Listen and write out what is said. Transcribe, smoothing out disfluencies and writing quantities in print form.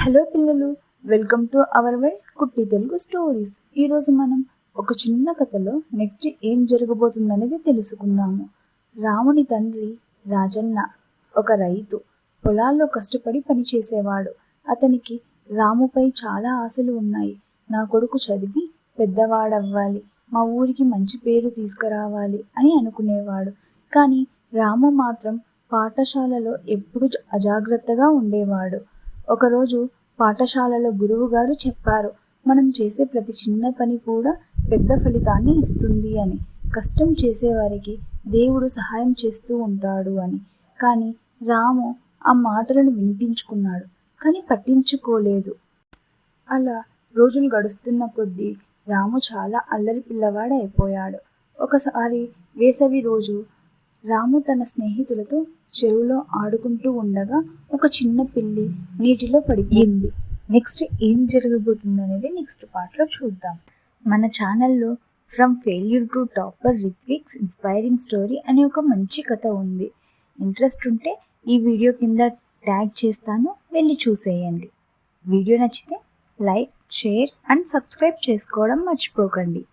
Hello పిల్లలు, welcome to our world కుట్టి Telugu stories. ఈరోజు మనం ఒక చిన్న కథలో నెక్స్ట్ ఏం జరగబోతుందనేది తెలుసుకుందాము. రాముని తండ్రి రాజన్న ఒక రైతు, పొలాల్లో కష్టపడి పనిచేసేవాడు. అతనికి రాముపై చాలా ఆశలు ఉన్నాయి. నా కొడుకు చదివి పెద్దవాడవ్వాలి, మా ఊరికి మంచి పేరు తీసుకురావాలి అని అనుకునేవాడు. కానీ రాము మాత్రం పాఠశాలలో ఎప్పుడూ అజాగ్రత్తగా ఉండేవాడు. ఒకరోజు పాఠశాలలో గురువు గారు చెప్పారు, మనం చేసే ప్రతి చిన్న పని కూడా పెద్ద ఫలితాన్ని ఇస్తుంది అని. కష్టం చేసేవారికి దేవుడు సహాయం చేస్తూ ఉంటాడు అని. కానీ రాము ఆ మాటలను వినిపించుకున్నాడు, కానీ పట్టించుకోలేదు. అలా రోజులు గడుస్తున్న కొద్దీ రాము చాలా అల్లరి పిల్లవాడు అయిపోయాడు. ఒకసారి వేసవి రోజు రాము తన స్నేహితులతో చెరువులో ఆడుకుంటూ ఉండగా ఒక చిన్న పిల్లి నీటిలో పడిపోయింది. నెక్స్ట్ ఏం జరగబోతుందనేది నెక్స్ట్ పార్ట్లో చూద్దాం. మన ఛానల్లో from failure to topper Ritvik's inspiring story అనే ఒక మంచి కథ ఉంది. ఇంట్రెస్ట్ ఉంటే ఈ వీడియో కింద ట్యాగ్ చేస్తాను, వెళ్ళి చూసేయండి. వీడియో నచ్చితే లైక్, షేర్ అండ్ సబ్స్క్రైబ్ చేసుకోవడం మర్చిపోకండి.